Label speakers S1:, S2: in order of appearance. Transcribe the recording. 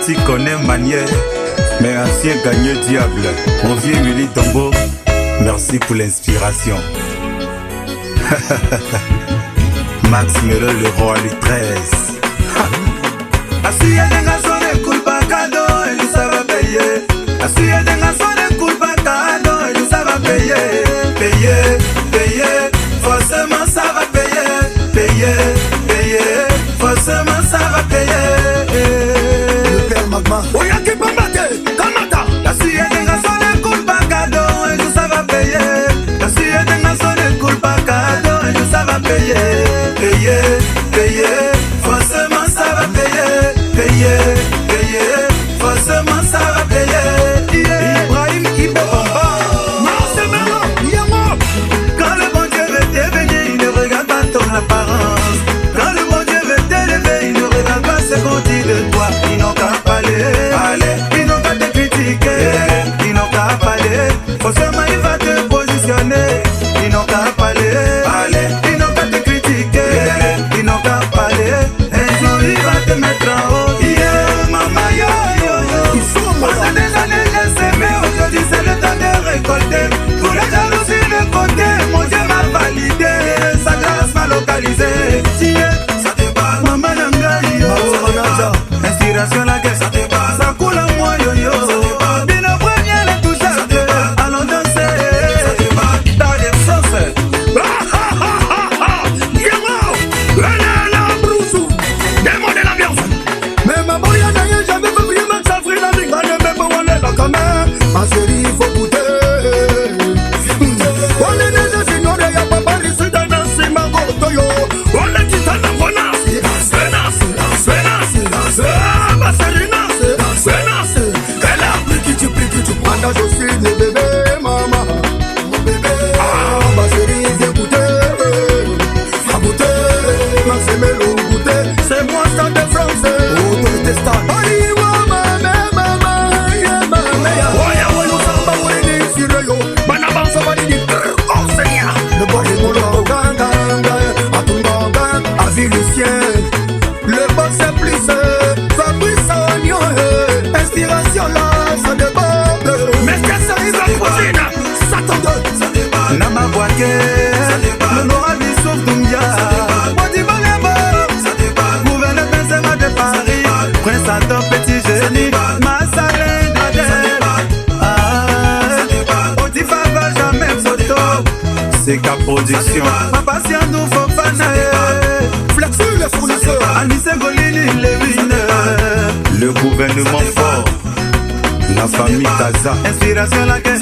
S1: Petit connaît manière, mais ancien gagneux diable. Mon vieux Willy Tombo, merci pour l'inspiration. Max Mero, le roi du 13. Así es de razón de culpa cado, él sabe payer. Así es de razón de culpa cado, él sabe payer. Payer, payer, forcément ça va payer. Payer, payer, forcément ça va payer.
S2: Le père Magma.
S3: Oya qui peut mater, kamata.
S1: Así es de razón de culpa cado, él sabe payer. Así es de razón de culpa cado, él sabe payer. Payer, payer, forcément ça va payer. Payer, payer, forcément ça va payer. Ibrahim Ibomba,
S3: Marcel Melo, Yamo.
S1: quand le bon Dieu veut t'éveiller, il ne regarde pas ton apparence. Quand le bon Dieu veut t'élever, il ne regarde pas ce qu'on dit de toi. Ils n'ont qu'à parler, ils n'ont qu'à te critiquer, ils n'ont qu'à parler. Forcément il va te positionner. Ils n'ont qu'à parler, ils n'ont qu'à te critiquer, ils n'ont qu'à parler. Un jour il va te mettre en haut. Pendant des années j'ai semé, aujourd'hui c'est le temps de récolter. Pour les jalousies de côté, mon Dieu m'a validé. Sa grâce m'a localisé. Ça te bat, maman Nangaï. Inspiration la guerre, ça te bat. Ça coule en moi yo yo. Bien au premier les touches, allons danser. Ça te bat, t'as des sauces.
S3: Yamo. Renana Brousou. Démon de l'ambiance.
S2: Mais maman y'a n'a jamais fait prier même sa frère la ligue.
S3: Ma chérie, il faut goûter. On est déjà sinon, il n'y a pas mal ici dans un simago. On est qui t'en a renacé. Ma chérie, nasse. Elle a pris qui tu prends je suis le bébé, maman. Mon bébé. Ma chérie, viens goûter. À goûter. Maxime Melo, goûter. C'est moi, Stade de France.
S2: Oh, ton testat.
S3: Le boss est plus Fabrice Agnon. Inspiration là, ça déborde. Mais qu'est-ce que ça cuisine? Ça tombe.
S1: Nama Boaké, l'honorable Issouf Doumbia, Wadi Balembo, gouverneur Benzema de Paris, Prince Adam Petit Génie, Massalin Adel, Odifa Benjamin Soto, c'est qu'à production, Papa Sianou Fofana,
S3: Flexu le fournisseur.
S1: Anissé Golini Levine, le gouvernement fort, la famille Taza, inspiration la guerre.